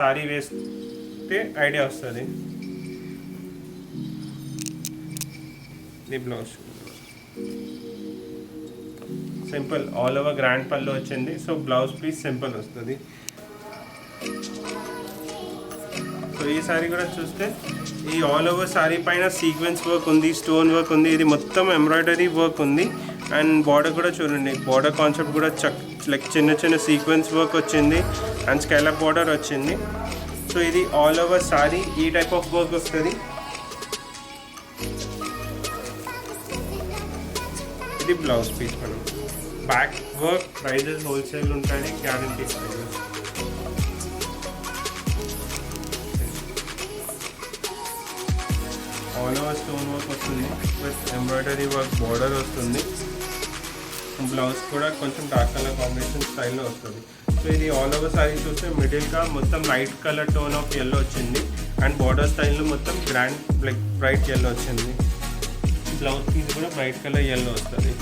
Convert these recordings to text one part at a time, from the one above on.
Sorry వేస్తే idea వస్తుంది. ఇది blouse simple all over grand pallu వచ్చింది. సో బ్లౌజ్ పీస్ సింపుల్ వస్తుంది. సో ఈ సారీ కూడా చూస్తే ఈ ఆల్ ఓవర్ సారీ పైన సీక్వెన్స్ వర్క్ ఉంది, స్టోన్ వర్క్ ఉంది, ఇది మొత్తం ఎంబ్రాయిడరీ వర్క్ ఉంది. అండ్ బార్డర్ కూడా చూడండి, బార్డర్ కాన్సెప్ట్ కూడా లైక్ చిన్న చిన్న సీక్వెన్స్ వర్క్ వచ్చింది అండ్ స్కాలప్ బార్డర్ వచ్చింది. సో ఇది ఆల్ ఓవర్ సారీ ఈ టైప్ ఆఫ్ వర్క్ వస్తుంది. ఇది బ్లౌజ్ పీస్. మనం బ్యాక్ వర్క్ ప్రైజెస్ హోల్సేల్ ఉంటుంది, guarantee prices. All over stone work వస్తుంది విత్ ఎంబ్రాయిడరీ వర్క్, బార్డర్ వస్తుంది. బ్లౌజ్ కూడా కొంచెం డార్క్ కలర్ కాంబినేషన్ స్టైల్లో వస్తుంది. సో ఇది ఆల్ ఓవర్ సారీ చూస్తే మిడిల్గా మొత్తం light colour tone of yellow వచ్చింది అండ్ బార్డర్ స్టైల్లో మొత్తం గ్రాండ్ లైక్ బ్రైట్ ఎల్లో వచ్చింది. బ్లౌజ్ పీస్ కూడా బ్రైట్ కలర్ ఎల్లో వస్తుంది.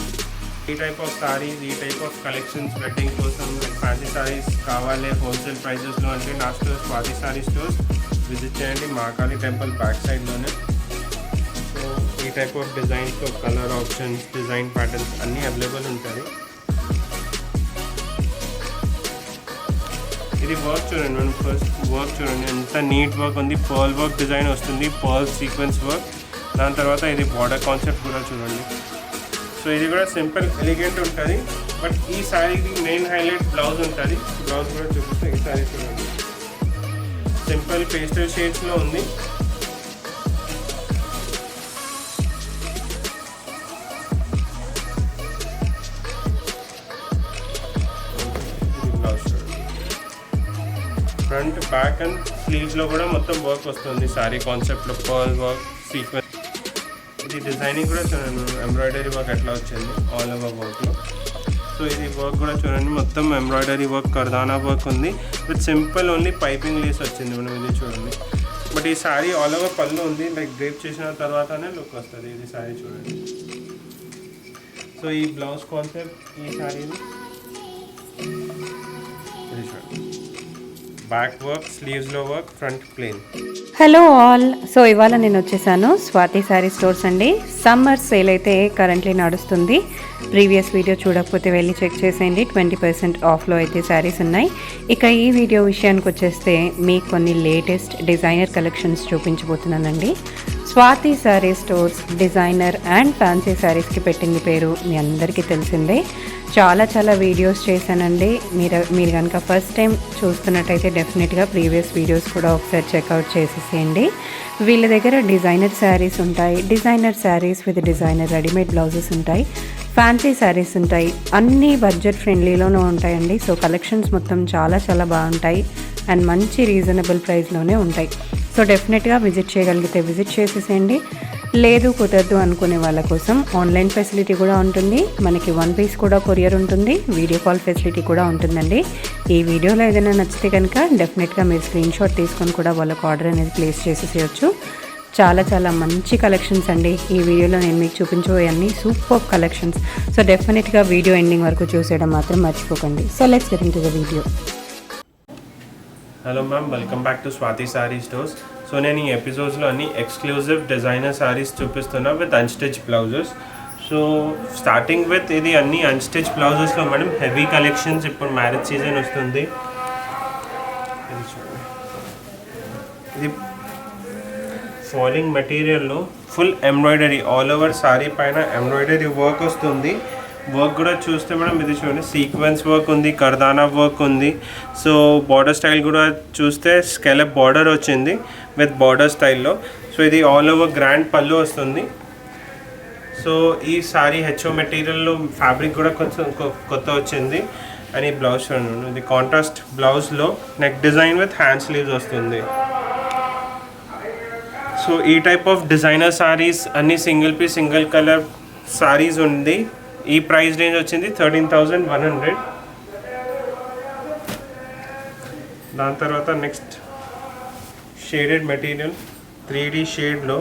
ఈ టైప్ ఆఫ్ సారీస్, ఈ టైప్ ఆఫ్ కలెక్షన్స్ వెడ్డింగ్ కోసం ఫ్యాన్సీ సారీస్ కావాలి హోల్సేల్ ప్రైజెస్లో అంటే నా stores Swathi sorry stores visit చేయండి, మహాకాళి టెంపుల్ బ్యాక్ సైడ్లోనే. సో ఈ టైప్ ఆఫ్ డిజైన్స్లో కలర్ ఆప్షన్స్, డిజైన్ ప్యాటర్న్స్ అన్నీ అవైలబుల్ ఉంటుంది. ఇది వర్క్ చూడండి, మనం ఫస్ట్ వర్క్ చూడండి ఎంత నీట్ వర్క్ ఉంది. పర్ల్ వర్క్ డిజైన్ వస్తుంది, పర్ల్ సీక్వెన్స్ వర్క్. దాని తర్వాత ఇది బార్డర్ కాన్సెప్ట్ కూడా చూడండి. సో ఇది కూడా సింపుల్ ఎలిగెంట్ ఉంటుంది. బట్ ఈ శారీకి మెయిన్ హైలైట్ బ్లౌజ్ ఉంటుంది. బ్లౌజ్ కూడా చూపిస్తే ఈ శారీ చూడండి, సింపుల్ పేస్టల్ షేడ్స్లో ఉంది. ఫ్రంట్, బ్యాక్ అండ్ స్లీవ్స్లో కూడా మొత్తం వర్క్ వస్తుంది. శారీ కాన్సెప్ట్లో పర్ల్ వర్క్, సీక్వెన్స్. ఇది డిజైనింగ్ కూడా చూడండి, ఎంబ్రాయిడరీ వర్క్ ఎట్లా వచ్చింది ఆల్ ఓవర్ వర్క్లో. సో ఇది వర్క్ కూడా చూడండి, మొత్తం ఎంబ్రాయిడరీ వర్క్, కర్దానా వర్క్ ఉంది with simple only piping lace వచ్చింది. మనం ఇది చూడండి. బట్ ఈ శారీ ఆల్ ఓవర్ పళ్ళు ఉంది, లైక్ డ్రేప్ చేసిన తర్వాతనే లుక్ వస్తుంది. ఇది శారీ చూడండి. సో ఈ బ్లౌజ్ కాన్సెప్ట్ ఈ శారీని ఇది చూడండి, బ్యాక్ వర్క్, స్లీవ్స్లో work, front plain. Hello all. So ఇవాళ నేను వచ్చేసాను స్వాతి శారీ స్టోర్స్ అండి. సమ్మర్ సేల్ అయితే కరెంట్లీ నడుస్తుంది. ప్రీవియస్ వీడియో చూడకపోతే వెళ్ళి చెక్ చేసేయండి. 20% ఆఫ్లో అయితే శారీస్ ఉన్నాయి. ఇక ఈ వీడియో విషయానికి వచ్చేస్తే మీకు కొన్ని లేటెస్ట్ డిజైనర్ కలెక్షన్స్ చూపించబోతున్నానండి. Swathi sari stores designer and fancy శారీస్కి పెట్టింది పేరు మీ అందరికీ తెలిసిందే. చాలా వీడియోస్ చేశానండి. మీరు కనుక ఫస్ట్ టైం చూస్తున్నట్టయితే డెఫినెట్గా ప్రీవియస్ వీడియోస్ కూడా ఒకసారి చెక్అవుట్ చేసేసేయండి. వీళ్ళ దగ్గర డిజైనర్ శారీస్ ఉంటాయి, designer saris with designer readymade blouses ఉంటాయి, ఫ్యాన్సీ శారీస్ ఉంటాయి, అన్నీ బడ్జెట్ ఫ్రెండ్లీలోనే ఉంటాయండి. సో కలెక్షన్స్ మొత్తం చాలా బాగుంటాయి అండ్ మంచి రీజనబుల్ ప్రైస్లోనే ఉంటాయి. సో డెఫినెట్గా విజిట్ చేయగలిగితే విజిట్ చేసేసేయండి. లేదు కుదరదు అనుకునే వాళ్ళ కోసం ఆన్లైన్ ఫెసిలిటీ కూడా ఉంటుంది. మనకి 1 పీస్ కూడా కొరియర్ ఉంటుంది, వీడియో కాల్ ఫెసిలిటీ కూడా ఉంటుందండి. ఈ వీడియోలో ఏదైనా నచ్చితే కనుక డెఫినెట్గా మీరు స్క్రీన్ షాట్ తీసుకొని కూడా వాళ్ళకు ఆర్డర్ అనేది ప్లేస్ చేసేసేయచ్చు. చాలా మంచి కలెక్షన్స్ అండి. ఈ వీడియోలో నేను మీకు చూపించబోయే అన్ని సూపర్ కలెక్షన్స్. సో డెఫినెట్గా వీడియో ఎండింగ్ వరకు చూసేయడం మాత్రం మర్చిపోకండి. So let's get into the video. Hello ma'am, welcome back to Swathi sari stores. So నేను ఈ ఎపిసోడ్స్లో అన్ని ఎక్స్క్లూజివ్ డిజైనర్ శారీస్ చూపిస్తున్నా with unstitch blouses. So starting with ఇది అన్ని అన్స్టిచ్ బ్లౌజెస్లో మేడం హెవీ కలెక్షన్స్. ఇప్పుడు మ్యారేజ్ సీజన్ వస్తుంది. ఇది ఫాలింగ్ మెటీరియల్లో full embroidery all over sari పైన ఎంబ్రాయిడరీ వర్క్ వస్తుంది. వర్క్ కూడా చూస్తే మేడం ఇది చూడండి, సీక్వెన్స్ వర్క్ ఉంది, కర్దానా వర్క్ ఉంది. సో బార్డర్ స్టైల్ కూడా చూస్తే స్కెలప్ బార్డర్ వచ్చింది విత్ బార్డర్ స్టైల్లో. సో ఇది ఆల్ ఓవర్ గ్రాండ్ పళ్ళు వస్తుంది. సో ఈ సారీ హెచ్ఓ మెటీరియల్లో ఫ్యాబ్రిక్ కూడా కొంచెం కొత్త వచ్చింది. అండ్ ఈ బ్లౌజ్ చూడండి, ఇది కాంట్రాస్ట్ బ్లౌజ్లో neck design with hand sleeves వస్తుంది. సో ఈ టైప్ ఆఫ్ డిజైనర్ సారీస్ అన్ని single piece single colour saris ఉంది. ఈ ప్రైస్ రేంజ్ వచ్చింది 13,100. దాని తర్వాత నెక్స్ట్ షేడెడ్ మెటీరియల్ 3D షేడ్లో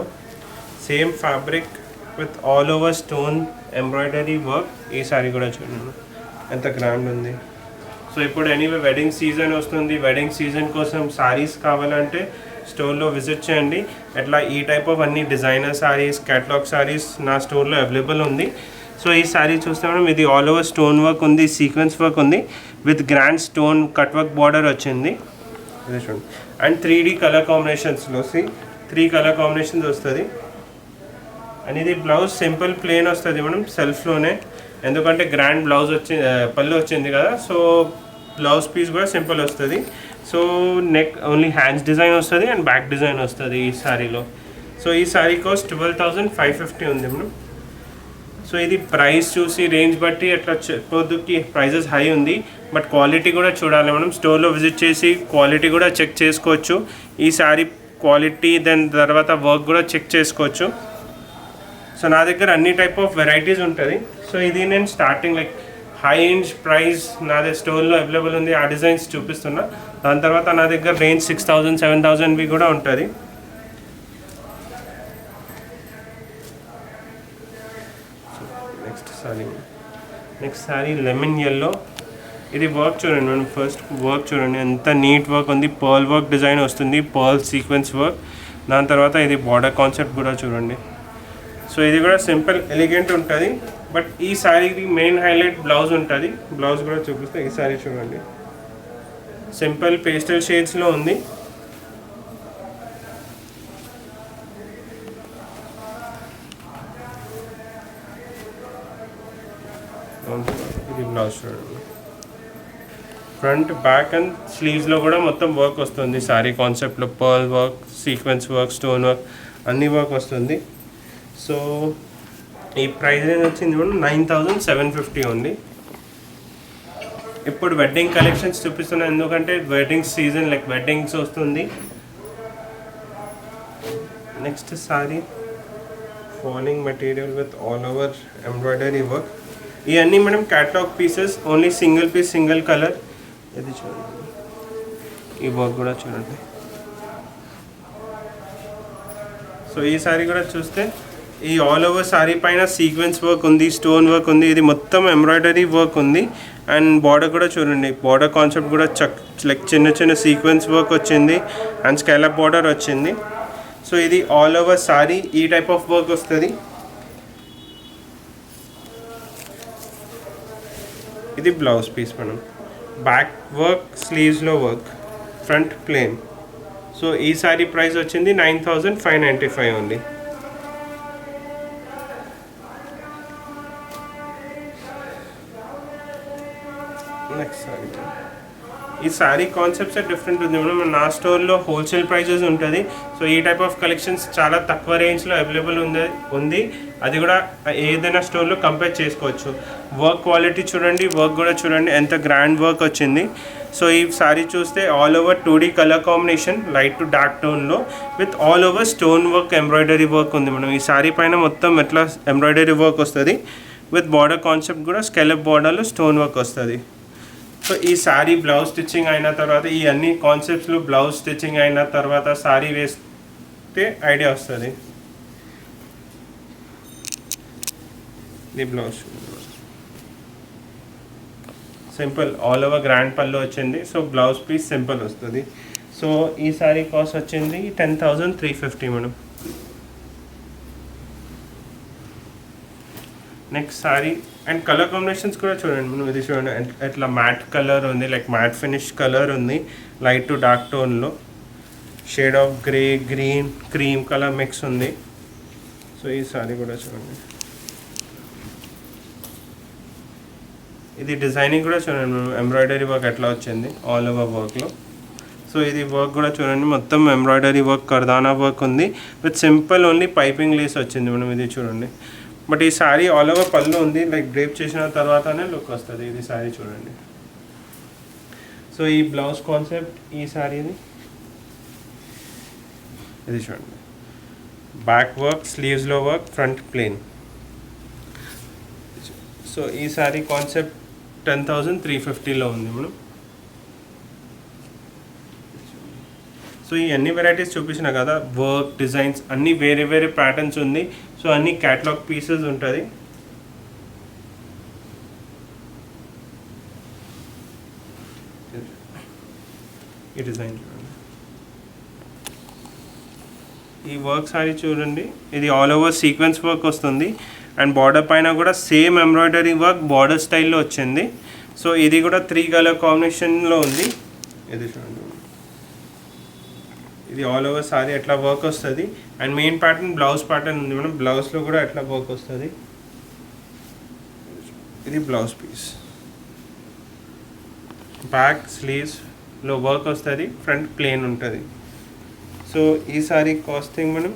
same fabric with all over stone embroidery work. ఈ సారీ కూడా చూడండి ఎంత గ్రాండ్ ఉంది. సో ఇప్పుడు ఎనీవే వెడ్డింగ్ సీజన్ వస్తుంది, వెడ్డింగ్ సీజన్ కోసం సారీస్ కావాలంటే స్టోర్లో విజిట్ చేయండి. అట్లా ఈ టైప్ ఆఫ్ అన్ని డిజైనర్ సారీస్, క్యాటలాగ్ సారీస్ నా స్టోర్లో అవైలబుల్ ఉంది. సో ఈ సారీ చూస్తే మనం ఇది ఆల్ ఓవర్ స్టోన్ వర్క్ ఉంది, సీక్వెన్స్ వర్క్ ఉంది, with grand stone cut work border వచ్చింది. ఇది చూడండి. అండ్ 3D కలర్ కాంబినేషన్స్లో 3 కలర్ కాంబినేషన్స్ వస్తుంది. అండ్ ఇది బ్లౌజ్ సింపుల్ ప్లెయిన్ వస్తుంది మనం సెల్ఫ్లోనే, ఎందుకంటే గ్రాండ్ బ్లౌజ్ పళ్ళు వచ్చింది కదా, సో బ్లౌజ్ పీస్ కూడా సింపుల్ వస్తుంది. So neck only hands design వస్తుంది అండ్ బ్యాక్ డిజైన్ వస్తుంది ఈ శారీలో. సో ఈ శారీ కాస్ట్ 12,550 ఉంది మనం. సో ఇది ప్రైస్ చూసి రేంజ్ బట్టి అట్లా చెప్పొద్దుకి ప్రైజెస్ హై ఉంది, బట్ క్వాలిటీ కూడా చూడాలి మనం. స్టోర్లో విజిట్ చేసి క్వాలిటీ కూడా చెక్ చేసుకోవచ్చు. ఈ శారీ క్వాలిటీ దెన్ తర్వాత వర్క్ కూడా చెక్ చేసుకోవచ్చు. సో నా దగ్గర అన్ని టైప్ ఆఫ్ వెరైటీస్ ఉంటుంది. సో ఇది నేను starting like high range price నా దగ్గర స్టోర్లో అవైలబుల్ ఉంది, ఆ డిజైన్స్ చూపిస్తున్నా. దాని తర్వాత నా దగ్గర రేంజ్ 6,000 7,000వి కూడా ఉంటుంది. Next sorry lemon yellow. ఇది వర్క్ చూడండి మనం, ఫస్ట్ వర్క్ చూడండి ఎంత నీట్ వర్క్ ఉంది. పర్ల్ వర్క్ డిజైన్ వస్తుంది, పర్ల్ సీక్వెన్స్ వర్క్. దాని తర్వాత ఇది బార్డర్ కాన్సెప్ట్ కూడా చూడండి. సో ఇది కూడా సింపుల్ ఎలిగెంట్ ఉంటుంది, బట్ ఈ శారీకి మెయిన్ హైలైట్ బ్లౌజ్ ఉంటుంది. బ్లౌజ్ కూడా చూపిస్తే ఈ శారీ చూడండి, సింపుల్ పేస్టల్ షేడ్స్లో ఉంది. ఇది బ్లౌజ్ చూడండి. ఫ్రంట్ బ్యాక్ అండ్ స్లీవ్స్లో కూడా మొత్తం వర్క్ వస్తుంది. శారీ కాన్సెప్ట్లో pearl work, sequence work, stone work అన్ని వర్క్ వస్తుంది. సో ఈ ప్రైస్ రేంజ్ వచ్చింది కూడా 9,750 ఉంది. ఇప్పుడు వెడ్డింగ్ కలెక్షన్స్ చూపిస్తున్నాను, ఎందుకంటే వెడ్డింగ్ సీజన్ లైక్ వెడ్డింగ్స్ వస్తుంది. Next sari falling material with all over embroidery work. ఇవన్నీ మనం catalogue pieces, only single piece single colour. ఇది చూడండి, ఈ వర్క్ కూడా చూడండి. సో ఈ సారీ కూడా చూస్తే ఈ ఆల్ ఓవర్ సారీ పైన సీక్వెన్స్ వర్క్ ఉంది, స్టోన్ వర్క్ ఉంది, ఇది మొత్తం ఎంబ్రాయిడరీ వర్క్ ఉంది. అండ్ బార్డర్ కూడా చూడండి, బార్డర్ కాన్సెప్ట్ కూడా లైక్ చిన్న చిన్న సీక్వెన్స్ వర్క్ వచ్చింది అండ్ స్కాలప్ బార్డర్ వచ్చింది. సో ఇది ఆల్ ఓవర్ సారీ ఈ టైప్ ఆఫ్ వర్క్ వస్తుంది. ఇది బ్లౌజ్ పీస్ మనం, బ్యాక్ వర్క్, స్లీవ్స్లో వర్క్, ఫ్రంట్ ప్లేన్. సో ఈ సారీ ప్రైస్ వచ్చింది 9,595 ఉంది. నెక్స్ట్ సారీ, ఈ శారీ కాన్సెప్ట్స్ డిఫరెంట్ ఉంది. మనం నా స్టోర్లో హోల్సేల్ ప్రైజెస్ ఉంటుంది. సో ఈ టైప్ ఆఫ్ కలెక్షన్స్ చాలా తక్కువ రేంజ్లో అవైలబుల్ ఉంది. అది కూడా ఏదైనా స్టోర్లో కంపేర్ చేసుకోవచ్చు. వర్క్ క్వాలిటీ చూడండి, వర్క్ కూడా చూడండి ఎంత గ్రాండ్ వర్క్ వచ్చింది. సో ఈ శారీ చూస్తే all over 2D colour combination, light to dark టోన్లో with all over stone work, embroidery work ఉంది. మనం ఈ శారీ పైన మొత్తం ఎట్లా ఎంబ్రాయిడరీ వర్క్ వస్తుంది, విత్ బార్డర్ కాన్సెప్ట్ కూడా స్కెలప్ బార్డర్లో స్టోన్ వర్క్ వస్తుంది. సో ఈ శారీ బ్లౌజ్ స్టిచ్చింగ్ అయిన తర్వాత, ఈ అన్ని కాన్సెప్ట్స్లో బ్లౌజ్ స్టిచ్చింగ్ అయిన తర్వాత శారీ వేస్తే ఐడియా వస్తుంది. ఇది blouse simple all over grand pallu వచ్చింది. సో బ్లౌజ్ పీస్ సింపుల్ వస్తుంది. సో ఈ శారీ కాస్ట్ వచ్చింది 10,350 madam. Next sari and colour combinations కూడా చూడండి మనం. ఇది చూడండి ఎట్లా మ్యాట్ కలర్ ఉంది, లైక్ మ్యాట్ ఫినిష్ కలర్ ఉంది, లైట్ టు డార్క్ టోన్లో shade of grey, green, cream colour mix ఉంది. సో ఈ సారీ కూడా చూడండి, ఇది డిజైనింగ్ కూడా చూడండి మనం, ఎంబ్రాయిడరీ వర్క్ ఎట్లా వచ్చింది ఆల్ ఓవర్ వర్క్లో. సో ఇది వర్క్ కూడా చూడండి, మొత్తం ఎంబ్రాయిడరీ వర్క్, కర్దానా వర్క్ ఉంది with simple only piping lace వచ్చింది మనం. ఇది చూడండి, బట్ ఈ శారీ ఆల్ ఓవర్ పళ్ళు ఉంది, లైక్ డ్రేప్ చేసిన తర్వాతనే లుక్ వస్తుంది. ఇది శారీ చూడండి. సో ఈ బ్లౌజ్ కాన్సెప్ట్ ఈ శారీది ఇది చూడండి, బ్యాక్ వర్క్, స్లీవ్స్లో వర్క్, ఫ్రంట్ ప్లేన్. సో ఈ శారీ కాన్సెప్ట్ 10,350లో ఉంది మనం. సో ఈ అన్ని వెరైటీస్ చూపించిన కదా, వర్క్, డిజైన్స్ అన్నీ వేరే వేరే ప్యాటర్న్స్ ఉంది. సో అన్ని క్యాటలాగ్ పీసెస్ ఉంటుంది. ఈ డిజైన్ చూడండి, ఈ వర్క్ సారీ చూడండి, ఇది ఆల్ ఓవర్ సీక్వెన్స్ వర్క్ వస్తుంది అండ్ బార్డర్ పైన కూడా సేమ్ ఎంబ్రాయిడరీ వర్క్ బార్డర్ స్టైల్లో వచ్చింది. సో ఇది కూడా 3 కలర్ కాంబినేషన్లో ఉంది. ఇది చూడండి, ఇది ఆల్ ఓవర్ సారీ ఎట్లా వర్క్ వస్తుంది and main pattern blouse pattern ఉంది మనం, బ్లౌజ్లో కూడా ఎట్లా వర్క్ వస్తుంది. ఇది బ్లౌజ్ పీస్, బ్యాక్ స్లీవ్స్లో వర్క్ వస్తుంది, ఫ్రంట్ ప్లేన్ ఉంటుంది. సో ఈ సారీ కాస్టింగ్ మనం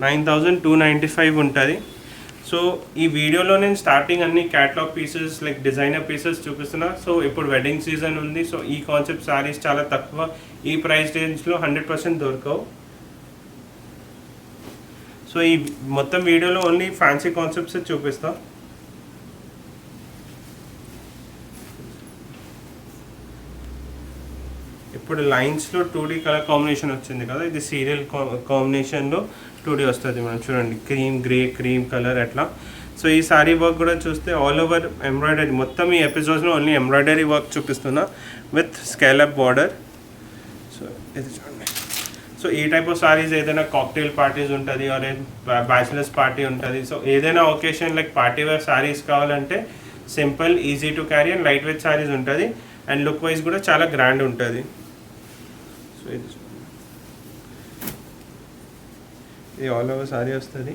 9295 ఉంటుంది. సో ఈ వీడియోలో నేను స్టార్టింగ్ అన్ని catalogue pieces like designer pieces చూపిస్తున్నా. సో ఇప్పుడు వెడ్డింగ్ సీజన్ ఉంది, సో ఈ కాన్సెప్ట్ సారీస్ చాలా తక్కువ, ఈ ప్రైస్ రేంజ్లో 100% దొరకవు. సో ఈ మొత్తం వీడియోలో ఓన్లీ ఫ్యాన్సీ కాన్సెప్ట్స్ చూపిస్తా. ఇప్పుడు లైన్స్లో 2D కలర్ కాంబినేషన్ వచ్చింది కదా, ఇది సీరియల్ కాంబినేషన్లో 2D వస్తుంది. మనం చూడండి, క్రీమ్ గ్రే, క్రీమ్ కలర్ అట్లా. సో ఈ సారీ వర్క్ కూడా చూస్తే ఆల్ ఓవర్ ఎంబ్రాయిడరీ, మొత్తం ఈ ఎపిసోడ్స్లో ఓన్లీ ఎంబ్రాయిడరీ వర్క్ చూపిస్తున్నా విత్ స్కేలప్ బార్డర్. సో ఇది చూడండి. సో ఈ టైప్ ఆఫ్ సారీస్ ఏదైనా కాక్టైల్ పార్టీస్ ఉంటుంది ఆర్ బ్యాచిలర్స్ పార్టీ ఉంటుంది. సో ఏదైనా occasion like party wear saris కావాలంటే simple, easy to carry and light weight saris ఉంటుంది అండ్ లుక్ వైజ్ కూడా చాలా గ్రాండ్ ఉంటుంది. సో ఇది ఆల్ ఓవర్ సారీ వస్తుంది.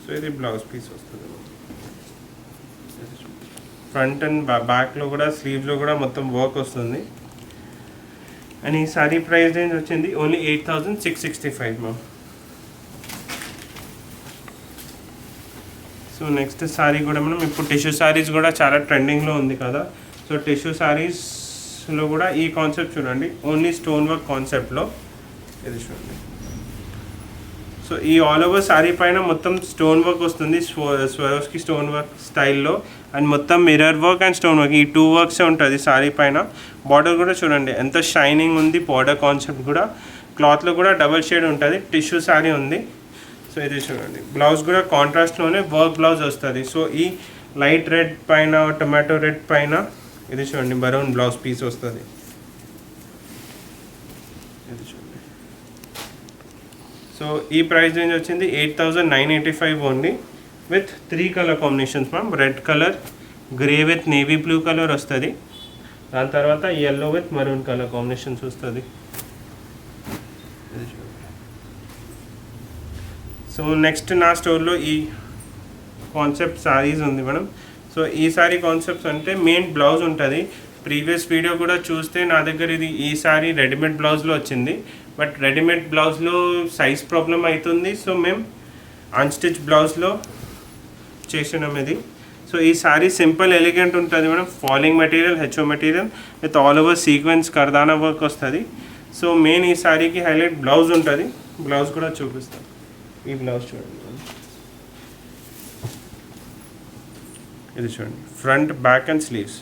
సో ఇది బ్లౌజ్ పీస్ వస్తుంది. ఫ్రంట్ అండ్ బ్యాక్లో కూడా స్లీవ్లో కూడా మొత్తం వర్క్ వస్తుంది. అండ్ ఈ సారీ ప్రైస్ రేంజ్ వచ్చింది only 8665 ma'am. So next sorry కూడా మనం ఇప్పుడు టిష్యూ సారీస్ కూడా చాలా ట్రెండింగ్లో ఉంది కదా. సో టిష్యూ సారీస్లో కూడా ఈ కాన్సెప్ట్ చూడండి, ఓన్లీ స్టోన్ వర్క్ కాన్సెప్ట్లో. ఇది చూడండి. సో ఈ ఆల్ ఓవర్ సారీ పైన మొత్తం స్టోన్ వర్క్ వస్తుంది, స్వరోస్కి స్టోన్ వర్క్ స్టైల్లో అండ్ మొత్తం mirror work and stone work, ఈ 2 వర్క్సే ఉంటుంది సారీ పైన. బార్డర్ కూడా చూడండి ఎంత షైనింగ్ ఉంది, బార్డర్ కాన్సెప్ట్ కూడా. క్లాత్లో కూడా డబల్ షేడ్ ఉంటుంది, టిష్యూ సారీ ఉంది. సో ఇది చూడండి, బ్లౌజ్ కూడా కాంట్రాస్ట్లోనే వర్క్ బ్లౌజ్ వస్తుంది. సో ఈ లైట్ రెడ్ పైన టొమాటో రెడ్ పైన ఇది చూడండి బరౌన్ బ్లౌజ్ పీస్ వస్తుంది. ఇది చూడండి. సో ఈ ప్రైస్ రేంజ్ వచ్చింది 8985 only with 3 colour combinations ma'am. Red colour, grey with navy blue colour వస్తుంది, దాని తర్వాత yellow with maroon colour combinations వస్తుంది. సో నెక్స్ట్ నా స్టోర్లో ఈ కాన్సెప్ట్ సారీస్ ఉంది మేడం. సో ఈ సారీ కాన్సెప్ట్స్ అంటే మెయిన్ బ్లౌజ్ ఉంటుంది. ప్రీవియస్ వీడియో కూడా చూస్తే నా దగ్గర ఈ సారీ రెడీమేడ్ బ్లౌజ్లో వచ్చింది, బట్ రెడీమేడ్ బ్లౌజ్లో సైజ్ ప్రాబ్లం అవుతుంది. సో మేము అన్స్టిచ్ బ్లౌజ్లో చేసినాం ఇది. సో ఈ సారీ సింపుల్ ఎలిగెంట్ ఉంటుంది మేడం, ఫాలింగ్ మెటీరియల్, హెచ్ఓ material with all over sequence kardana work వస్తుంది. సో మెయిన్ ఈ సారీకి హైలైట్ బ్లౌజ్ ఉంటుంది, బ్లౌజ్ కూడా చూపిస్తాం. ఈ బ్లౌజ్ చూడండి, ఇది చూడండి, ఫ్రంట్ బ్యాక్ అండ్ స్లీవ్స్.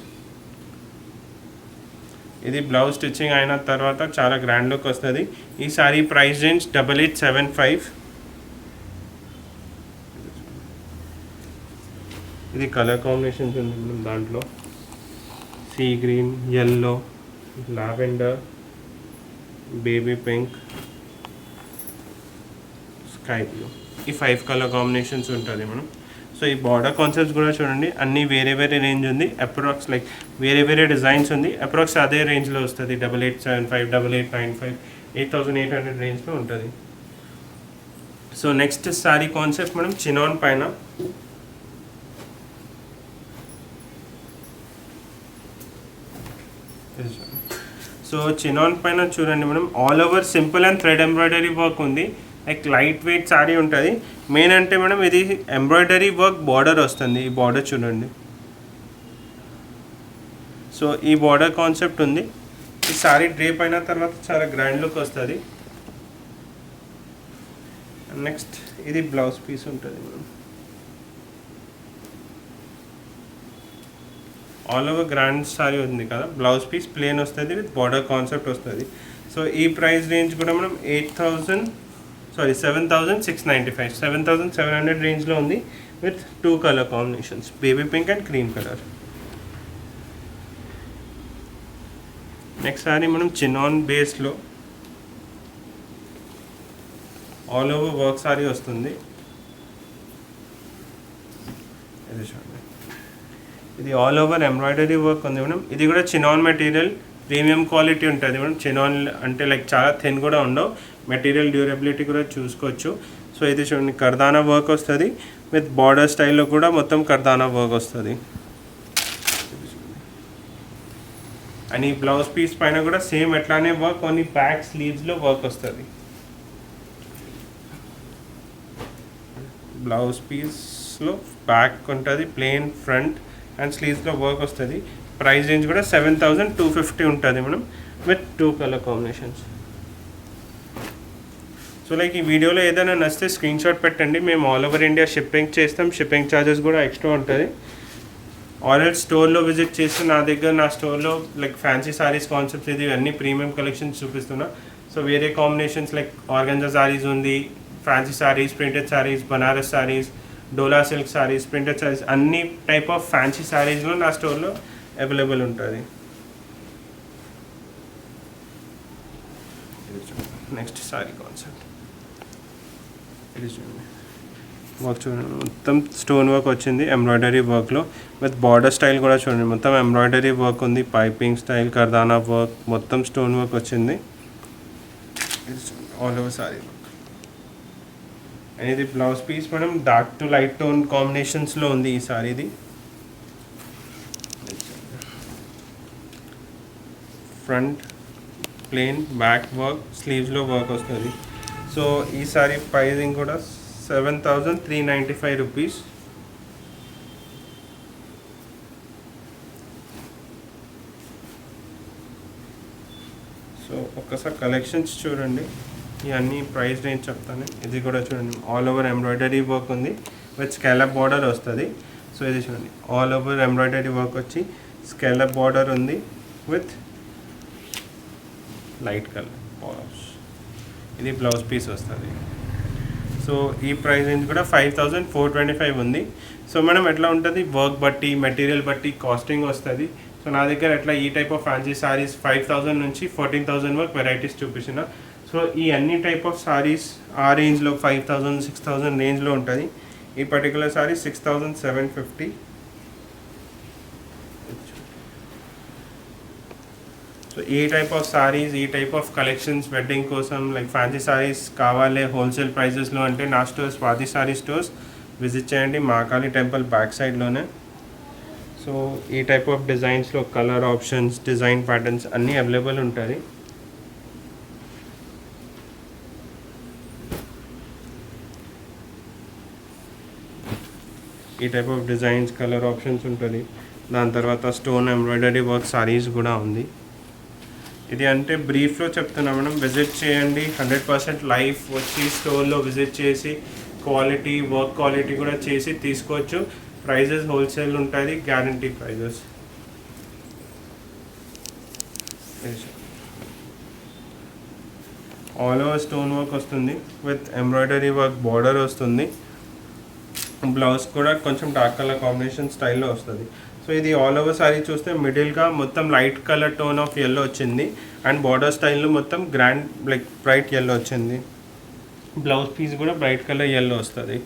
ఇది బ్లౌజ్ స్టిచ్చింగ్ అయిన తర్వాత చాలా గ్రాండ్ లుక్ వస్తుంది. ఈ సారీ ప్రైస్ రేంజ్ 8875. ఇది కలర్ కాంబినేషన్స్ ఉంది దాంట్లో, sea green, yellow, lavender, baby pink, sky blue, ఈ 5 కలర్ కాంబినేషన్స్ ఉంటుంది మనం. సో ఈ బార్డర్ కాన్సెప్ట్స్ కూడా చూడండి, అన్నీ వేరే వేరే రేంజ్ ఉంది. అప్రాక్స్ లైక్ వేరే వేరే డిజైన్స్ ఉంది, అప్రాక్స్ అదే రేంజ్లో వస్తుంది. 8875, 8895, 8800 రేంజ్లో ఉంటుంది. సో నెక్స్ట్ సారీ కాన్సెప్ట్ మనం చినాన్ పైన. సో చినాన్ పైన చూడండి మనం all over simple and thread embroidery work ఉంది, లైక్ లైట్ వెయిట్ సారీ ఉంటుంది. మెయిన్ అంటే మేడం ఇది ఎంబ్రాయిడరీ వర్క్ బార్డర్ వస్తుంది, ఈ బార్డర్ చూడండి. సో ఈ బార్డర్ కాన్సెప్ట్ ఉంది. ఈ సారీ డ్రేప్ అయిన తర్వాత చాలా గ్రాండ్ లుక్ వస్తుంది. నెక్స్ట్ ఇది బ్లౌజ్ పీస్ ఉంటుంది madam, all over grand sari ఉంది కదా, బ్లౌజ్ పీస్ ప్లేన్ వస్తుంది విత్ బార్డర్ కాన్సెప్ట్ వస్తుంది. సో ఈ ప్రైస్ రేంజ్ కూడా మనం 7,695 7,700 రేంజ్లో ఉంది with 2 colour combinations, baby pink and cream colour. Next sari మనం చినాన్ బేస్లో ఆల్ ఓవర్ వర్క్ సారీ వస్తుంది. ఇది చూడండి, ఇది ఆల్ ఓవర్ ఎంబ్రాయిడరీ వర్క్ ఉంది మేడం. ఇది కూడా చినాన్ మెటీరియల్, ప్రీమియం క్వాలిటీ ఉంటుంది మేడం. చినాన్ అంటే లైక్ చాలా థిన్ కూడా ఉండవు, మెటీరియల్ డ్యూరబిలిటీ కూడా చూసుకోవచ్చు. సో ఇది చూడండి, కర్దానా వర్క్ వస్తుంది విత్ బార్డర్ స్టైల్లో కూడా మొత్తం కర్దానా వర్క్ వస్తుంది. అండ్ ఈ బ్లౌజ్ పీస్ పైన కూడా సేమ్ ఎట్లానే వర్క్, ఓన్లీ బ్యాక్ స్లీవ్స్లో వర్క్ వస్తుంది. బ్లౌజ్ పీస్లో బ్యాక్ ఉంటుంది ప్లెయిన్, ఫ్రంట్ అండ్ స్లీవ్స్లో వర్క్ వస్తుంది. ప్రైస్ రేంజ్ కూడా 7,250 ఉంటుంది మనం with 2 colour combinations. So like ఈ వీడియోలో ఏదైనా నచ్చితే స్క్రీన్ షాట్ పెట్టండి, మేము ఆల్ ఓవర్ ఇండియా షిప్పింగ్ చేస్తాం. షిప్పింగ్ ఛార్జెస్ కూడా ఎక్స్ట్రా ఉంటుంది. ఆల్రెడీ స్టోర్లో విజిట్ చేస్తే నా స్టోర్లో లైక్ ఫ్యాన్సీ సారీస్ కాన్సెప్ట్స్ ఇది అన్ని ప్రీమియం కలెక్షన్స్ చూపిస్తున్నా. సో వేరే కాంబినేషన్స్ లైక్ ఆర్గంజా సారీస్ ఉంది, ఫ్యాన్సీ సారీస్, ప్రింటెడ్ సారీస్, బనారస్ సారీస్, డోలా సిల్క్ సారీస్, ప్రింటెడ్ సారీస్, అన్ని టైప్ ఆఫ్ ఫ్యాన్సీ సారీస్లో నా స్టోర్లో అవైలబుల్ ఉంటుంది. నెక్స్ట్ సారీ కాన్సెప్ట్ ఇది చూడండి, వర్క్ చూడండి, మొత్తం స్టోన్ వర్క్ వచ్చింది ఎంబ్రాయిడరీ వర్క్లో విత్ బార్డర్ స్టైల్ కూడా చూడండి, మొత్తం ఎంబ్రాయిడరీ వర్క్ ఉంది, పైపింగ్ స్టైల్, కర్దానా వర్క్, మొత్తం స్టోన్ వర్క్ వచ్చింది. All over sari work. And ఇది బ్లౌజ్ పీస్ మనం డార్క్ టు లైట్ టోన్ కాంబినేషన్స్లో ఉంది ఈ సారీది. ఫ్రంట్ ప్లెయిన్, బ్యాక్ వర్క్, స్లీవ్స్లో వర్క్ వస్తుంది. సో ఈ సారీ ప్రైజింగ్ కూడా 7,395 రూపీస్. సో ఒక్కసారి కలెక్షన్స్ చూడండి, ఇవన్నీ ప్రైస్ రేంజ్ చెప్తాను. ఇది కూడా చూడండి, ఆల్ ఓవర్ ఎంబ్రాయిడరీ వర్క్ ఉంది విత్ స్కాలప్ బార్డర్ వస్తుంది. సో ఇది చూడండి, ఆల్ ఓవర్ ఎంబ్రాయిడరీ వర్క్ వచ్చి స్కాలప్ బార్డర్ ఉంది విత్ లైట్ కలర్ బార్డర్స్. ఇది బ్లౌజ్ పీస్ వస్తుంది. సో ఈ ప్రైస్ రేంజ్ కూడా 5,425 ఉంది. సో మనం ఎట్లా ఉంటుంది, వర్క్ బట్టి, మెటీరియల్ బట్టి కాస్టింగ్ వస్తుంది. సో నా దగ్గర ఎట్లా ఈ టైప్ ఆఫ్ ఫ్యాన్సీ సారీస్ 5,000 నుంచి 14,000 వరకు వెరైటీస్ చూపించిన. సో ఈ అన్ని టైప్ ఆఫ్ సారీస్ ఆ రేంజ్లో 5,000, 6,000 రేంజ్లో ఉంటుంది. ఈ పర్టికులర్ సారీ 6,750. సో ఈ టైప్ ఆఫ్ సారీస్, ఈ టైప్ ఆఫ్ కలెక్షన్స్ వెడ్డింగ్ కోసం లైక్ ఫ్యాన్సీ సారీస్ కావాలి హోల్సేల్ ప్రైజెస్లో అంటే నా store Swathi sorry stores visit చేయండి, మహాకాళి టెంపుల్ బ్యాక్ సైడ్లోనే. సో ఈ టైప్ ఆఫ్ డిజైన్స్లో కలర్ ఆప్షన్స్, డిజైన్ ప్యాటర్న్స్ అన్నీ అవైలబుల్ ఉంటుంది. ఈ type of designs, colour options ఉంటుంది. దాని తర్వాత స్టోన్ ఎంబ్రాయిడరీ వర్క్ సారీస్ కూడా ఉంది. ఇది అంటే బ్రీఫ్లో చెప్తున్నా మనం, విజిట్ చేయండి, 100% లైఫ్ వచ్చి స్టోర్లో విజిట్ చేసి క్వాలిటీ, వర్క్ క్వాలిటీ కూడా చేసి తీసుకోవచ్చు. ప్రైజెస్ హోల్సేల్ ఉంటుంది, guarantee prices. All over stone work వస్తుంది విత్ ఎంబ్రాయిడరీ వర్క్, బార్డర్ వస్తుంది. బ్లౌజ్ కూడా కొంచెం డార్క్ కలర్ కాంబినేషన్ స్టైల్లో వస్తుంది. సో ఇది ఆల్ ఓవర్ సారీ చూస్తే మిడిల్గా మొత్తం light colour tone of yellow వచ్చింది అండ్ బార్డర్ స్టైల్లో మొత్తం గ్రాండ్ లైక్ బ్రైట్ ఎల్లో వచ్చింది. బ్లౌజ్ పీస్ కూడా బ్రైట్ కలర్ ఎల్లో వస్తుంది.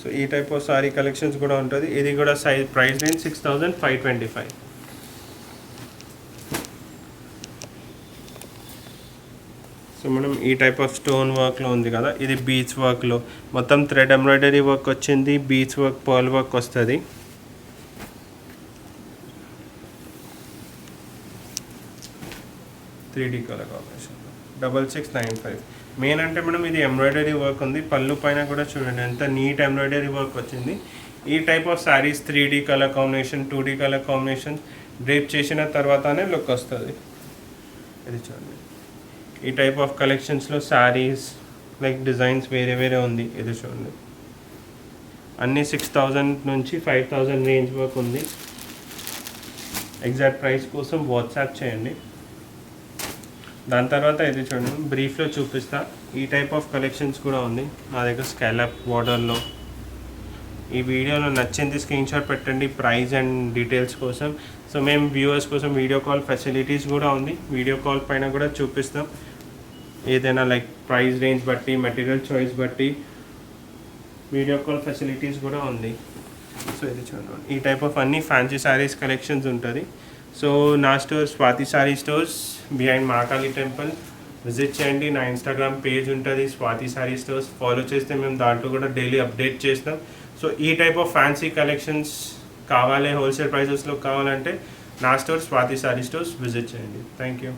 సో ఈ టైప్ ఆఫ్ సారీ కలెక్షన్స్ కూడా ఉంటుంది. ఇది కూడా ప్రైస్ రేంజ్ 6,525. సో మనం ఈ టైప్ ఆఫ్ స్టోన్ వర్క్లో ఉంది కదా, ఇది బీచ్ వర్క్లో మొత్తం థ్రెడ్ ఎంబ్రాయిడరీ వర్క్ వచ్చింది, బీచ్ వర్క్, పర్ల్ వర్క్ వస్తుంది. 3D colour combination 6695. మెయిన్ అంటే మనం ఇది ఎంబ్రాయిడరీ వర్క్ ఉంది, పళ్ళు పైన కూడా చూడండి ఎంత నీట్ ఎంబ్రాయిడరీ వర్క్ వచ్చింది. ఈ type of saris 3D colour combination, 2D colour combination drape చేసిన తర్వాతనే లుక్ వస్తుంది. ఇది చూడండి, ఈ టైప్ ఆఫ్ కలెక్షన్స్లో శారీస్ లైక్ డిజైన్స్ వేరే వేరే ఉంది. ఇది చూడండి, అన్నీ 6000 నుంచి 5000 రేంజ్ వరకు ఉంది. ఎగ్జాక్ట్ ప్రైస్ కోసం వాట్సాప్ చేయండి. దాని తర్వాత ఇది చూడండి, బ్రీఫ్లో చూపిస్తా. ఈ టైప్ ఆఫ్ కలెక్షన్స్ కూడా ఉంది నా దగ్గర స్కాలప్ బార్డర్లో. ఈ వీడియోలో నచ్చింది స్క్రీన్ షాట్ పెట్టండి ప్రైస్ అండ్ డీటెయిల్స్ కోసం. సో మేము వ్యూవర్స్ కోసం వీడియో కాల్ ఫెసిలిటీస్ కూడా ఉంది. వీడియో కాల్ పైన కూడా చూపిస్తాం. ఏదైనా లైక్ ప్రైస్ రేంజ్ బట్టి, మెటీరియల్ చాయిస్ బట్టి వీడియో కాల్ ఫెసిలిటీస్ కూడా ఉంది. సో ఇది చూడండి, ఈ టైప్ ఆఫ్ అన్ని ఫ్యాన్సీ శారీస్ కలెక్షన్స్ ఉంటుంది. సో నా store Swathi sari stores behind Mahakali temple. Visit చేయండి. నా ఇన్స్టాగ్రామ్ పేజ్ ఉంటుంది స్వాతి శారీ స్టోర్స్. ఫాలో చేస్తే మేము దాంట్లో కూడా డైలీ అప్డేట్ చేస్తాం. సో ఈ టైప్ ఆఫ్ ఫ్యాన్సీ కలెక్షన్స్ కావాలి, హోల్సేల్ ప్రైజెస్లో కావాలంటే నా store Swathi sari stores visit చేయండి. Thank you.